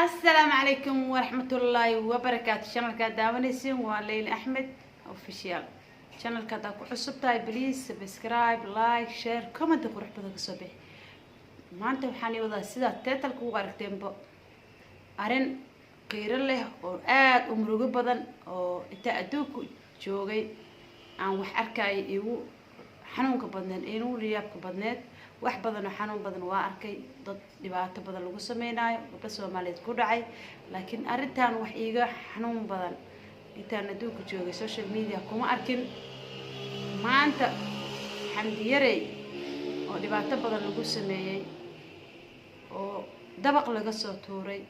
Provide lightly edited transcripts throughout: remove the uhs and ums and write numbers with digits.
السلام عليكم ورحمة الله وبركاته. شانل كاد داونيسين وليلى أحمد أوفيشيال. شانل كاد أكو عصب تاي بليز سبسكرايب لايك شير كومنت قروح بدك صبي. ما أنت وحني وذا سيدا تيتل كو عرفتين بو أرين قير له أو آد ومرقب بدن أو تأدوك جوجي عن وحركاي إيو حنون كبدن إنو رياب كبدنات wax badan oo xanuun badan waa arkay dad dhibaato badan lagu sameeyay oo Soomaaliyeed ku dhacay laakiin arintan wax iiga xanuun badan intaan adduunka joogay social media kuma arkin maanta xamdi yarey oo dhibaato badan lagu sameeyay oo dabaq laga soo tuuray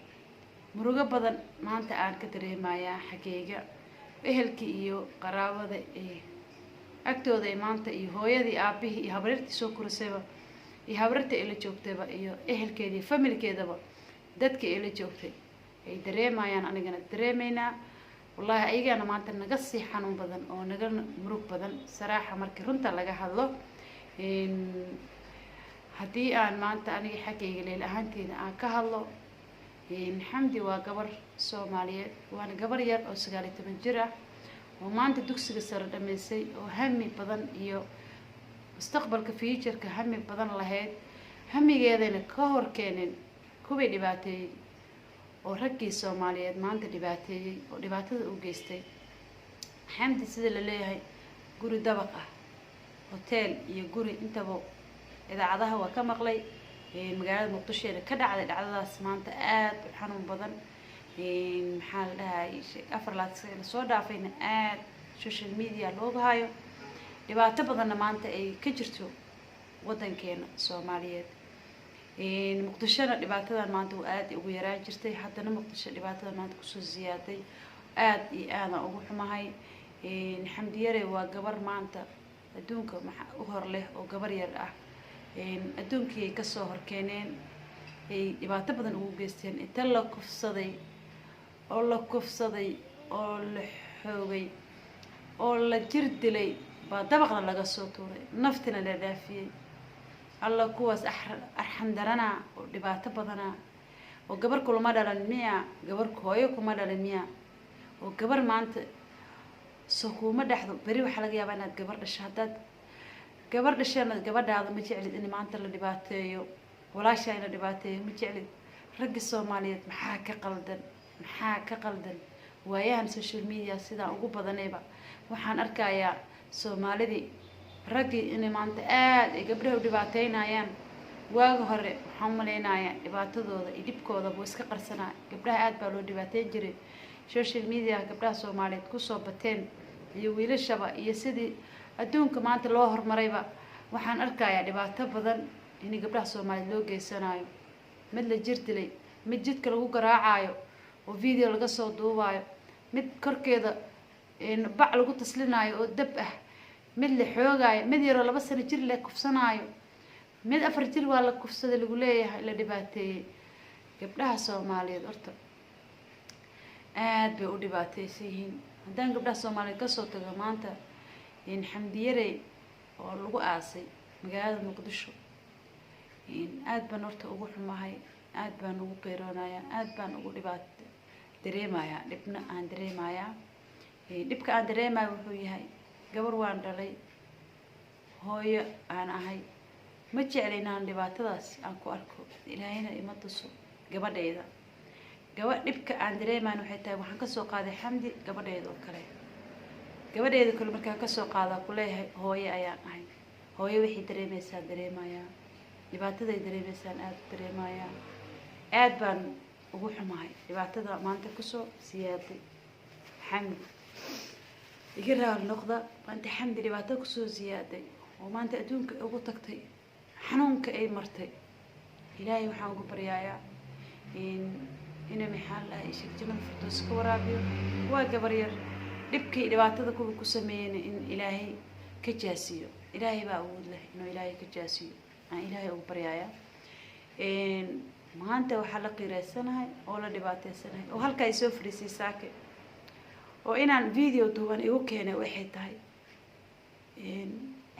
murugo badan maanta aan ka dareemayaa xageega ehelkii iyo qaraabada ee agtooda maanta iyo hooyadii aabihii iyo habaryartii soo korsayba iyo habarta ila joogtayba iyo ehelkeedii familkeedaba dadka ila joogtay ay dareemayaan anigana dareemayna wallahi ayagana maanta naga sii xanuun badan oo naga murug badan saraaxa markii runta laga hadlo hadii aan maanta aniga xaqayga leeyahay ahaanteena aan ka hadlo xamdi waa gabar Soomaaliyeed waana gabar yar oo 19 jir ah oo maanta dugsiga sare dhameysay oo hami badan iyo mustaqbalka future-ka hami badan lahayd hamigeedana ka hor keenin kuwii dhibaateeyay oo raggii Soomaaliyeed maanta dhibaateeyay oo dhibaatada u geystay xamdi sida la leeyahay guri dabaq ah hotel iyo guri intaba idaacadaha waa ka maqlay magaalada Muqdisho ka dhacday dhacdadaas maanta aad u xanuun badan maxaa la dhahay afar laad soo dhaafayna aad social media looga hayo dhibaato badan maanta ay ka jirto wadankeena Soomaaliyeed Muqdishona dhibaatadan maanta oo aad ugu yaraan jirtay haddana Muqdisho dhibaatada maanta ku soo ziyaaday aad iyo aad ugu xumahay xamdi yarey waa gabar maanta adduunka u hor leh oo gabar yar ah adduunkii ka soo horkeeneen ay dhibaato badan ugu geysteen inta la kufsaday oo la xoogay oo la jir dilay ba dabaqna laga soo tuuray naftina la dhaafiyay alla kuwaas arxan darana oo dhibaato badana oo gabar kulma dhalan miya gabar hooyo kuma dhalan miya oo gabar maanta soo kuma dhaxdo bari waxa laga yaabaa inaad gabar dhashay hadad gabar dhashana gabadhaada ma jeclid in maanta la dhibaateeyo walaasha ina dhibaateeyo ma jeclid rag Soomaaliyeed maxaa ka qaldan waayahan social media sida ugu badanayba waxaan arkayaa Soomaalidii ragii in maanta aad ay gabdhaha dhibaateynayaan waaga hore waxaan maleynayaa dhibaatadooda iyo dibkooda buu iska qarsanaa gabdhaha aad baa loo dhibaateyn jiray social media gabdhaha Soomaaliyeed ku soo bateen iyo wiilashaba iyo sidii adduunka maanta loo hormarayba waxaan arkayaa dhibaato badan in gabdhaha Soomaaliyeed loo geysanayo mid la jir dilay mid jidka lagu garaacayo oo video laga soo duubayo mid korkeeda bac lagu taslinayo oo dab ah mid la xoogay mid yar 2 sano jir la kufsanayo mid 4 jir waa la kufsaday lagu leeyahay la dhibaateeyay gabdhaha Soomaaliyeed horta aad bay u dhibaateysiin haddaan gabdhaha Soomaaliyeed ka soo tago maanta xamdi yarey oo lagu aasay magaalada Muqdisho aad baan horta ugu xumahay aad baan ugu qeyroonayaa aad baan ugu dhibaato dareemayaa dhibna aan dareemayaa dhibka aan dareemayo wuxuu yahay gabar waan dhalay hooyo aan ahay ma jeclaynaan dhibaatadaas aan ku arko ilaahayna ima tuso gabadheeda dhibka aan dareemayo waxay tahay waxaan ka soo qaaday xamdi gabadheeda oo kale markaan ka soo qaada ku leeyahay hooyo ayaan ahay hooyo wixii dareemayaa dhibaataday dareemaysaan aad dareemayaa aad baan ugu xumahay dhibaatada maanta ku soo siyaaday xamdi iga raal noqda maanta xamdi dhibaato ku soo ziyaaday oo maanta adduunka ugu tagtay xanuunka ay martay ilaahay waxaan ugu baryayaa inuu maxal ah ishijina firdaws ka waraabiyo waa gabar yar dhibkii dhibaatada ku sameeyeen in ilaahay ka jaasiyo ilaahay baa awood leh inuu ilaahay ka jaasiyo aan ilaahay ugu baryayaa maanta waxa la qiireysanahay oo la dhibaateysanahay oo halka ay soo fariisay saake oo inaan video duuban igu keenay waxay tahay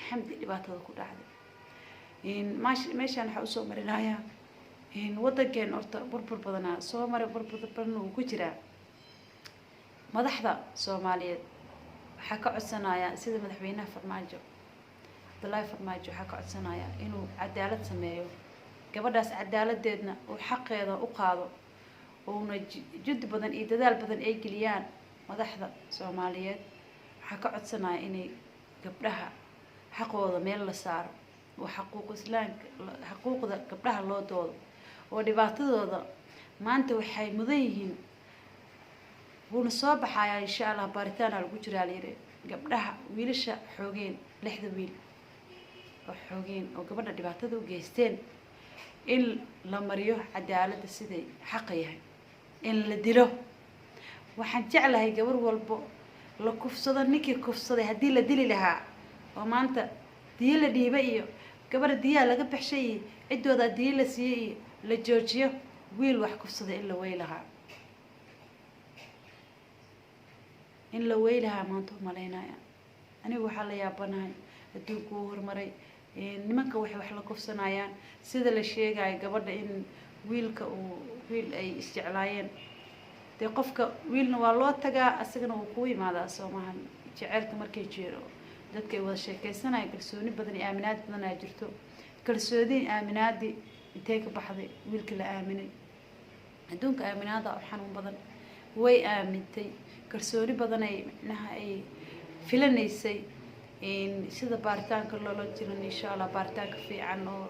xamdi dhibaatada ku dhacday meeshan waxa u soo marinayaa waddankeen horta burbur badanaa soo maray, burbur badan uu ku jiraa. madaxda Soomaaliyeed waxaa ka codsanayaa sida madaxweynaha Farmaajo Abdullaahi Farmaajo waxaa ka codsanayaa inuu cadaalad sameeyo, gabadhaas cadaaladeedna uu xaqeeda u qaado, uuna jid badan iyo dadaal badan ay geliyaan madaxda Soomaaliyeed. waxaa ka codsanayaa inay gabdhaha xaqooda meel la saaro oo xuquuqda gabdhaha loo doodo oo dhibaatadooda maanta waxay mudan yihiin. wuuna soo baxayaa insha Allah, baaritaan lagu jiraa la yiri gabdhaha wiilasha xoogeen 6 wiil oo xoogeen oo gabadha dhibaatada u geysteen in la mariyo cadaaladda siday xaq yahay, in la dilo. waxaan jeclahay gabar walbo la kufsado ninkii kufsaday haddii la dili lahaa oo maanta diya la dhiiba iyo gabadha diyaa laga baxshay ciddooda diya la siiyey iyo la joojiyo, wiil wax kufsaday in la weylahaa maanta u malaynaya. anigu waxaa la yaabanahay adduunku uu horumaray, nimanka waxay wax la kufsanayaan sida la sheegayo gabadha in wiilka wiil ay isjeclaayeen. dee qofka wiilna waa loo tagaa, asagana wuu ku imaadaa Soomahan jaceylka markay jiro dadka ay wada sheekaysanayaan. kalsooni badan iyo aaminaad badan ay jirto. kalsooni aaminaadi intee ka baxday wiilka la aaminay. adduunka aaminaada oo xanuun badan way aamintay, kalsooni badan ay macnaha ay filanaysay sida baaritaanka loola jiro. insha Allah baaritaanka fiican oo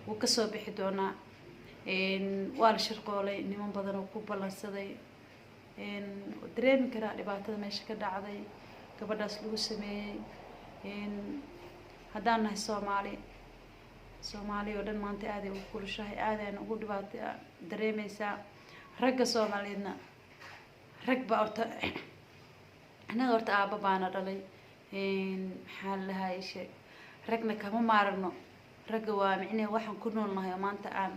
uu ka soo bixi doonaa. waa la shirqoolay, niman badan oo ku ballansaday. dareemi karaa dhibaatada meesha ka dhacday, gabadhaas lagu sameeyey. haddaan nahay Soomaali oo dhan maanta aad ay ugu kulushahay, aad ayaan ugu dhibaato dareemaysaa. ragga Soomaaliyeedna rag baa horta anaga horta aabba baana dhalay, maxaa la dhahay sheeg ragna kama maaragno. ragga waa micnee waxaan ku noolnahay oo maanta aan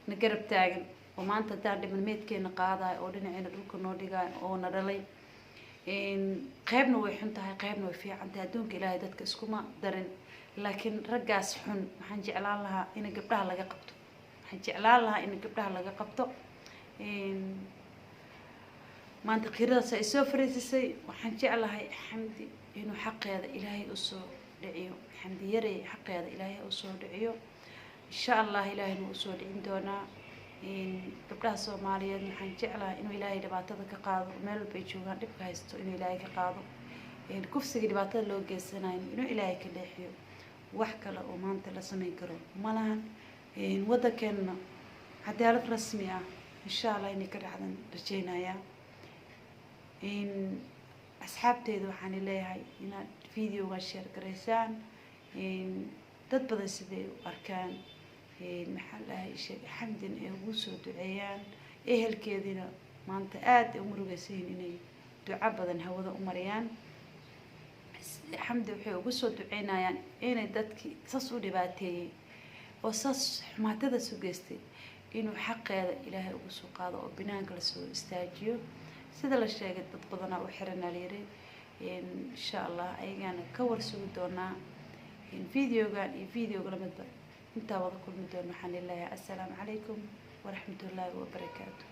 na garab taagan, oo maanta haddaan dhiman meedkeena qaadayo oo dhinaceena dhulka noo dhigayo oo na dhalay. qaybna way xun tahay, qaybna way fiican tahay. adduunka ilaahay dadka iskuma darin, laakiin raggaas xun waxaan jeclaan lahaa in gabdhaha laga qabto. maanta qiradaas ay soo fariisisay. waxaan jeclahay xamdi inuu xaqeeda ilaahay u soo dhiciyo, xamdi yarey xaqeeda ilaahay u soo dhiciyo. insha Allah ilaahay wuu soo dhicin doonaa. gabdhaha Soomaaliyeed waxaan jeclahay inuu ilaahay dhibaatada ka qaado, meel walba ay joogaan dhibka haysto inuu ilaahay ka qaado. kufsiga dhibaatada loo geysanayo inuu ilaahay ka leexiyo. wax kale oo maanta la sameyn karo malahan. waddankeena cadaalad rasmi ah insha Allah inay ka dhacdan rajeynayaa. asxaabteedu waxaan leeyahay inaad videoga share gareysaan, dad badan siday u arkaan. maxaa la dhahay sheeg xamdin ay ugu soo duceeyaan. ehelkeedina maanta aad ay u murugaysan inay duco badan hawada u mariyaan. xamdi waxay ugu soo duceynayaan inay dadkii saas u dhibaateeyey oo saas xumaatada soo geystay inuu xaqeeda ilaahay ugu soo qaado oo binaanka la soo istaajiyo. sida la sheegay dad badanaa u xiranaa la yiri. insha Allah ayagana ka warsugi doonaa videogan iyo videoga lamidba intaa wada kulmi doona. waxaan leeyahay assalaamu calaykum waraxmatullaahi wabarakaatuh.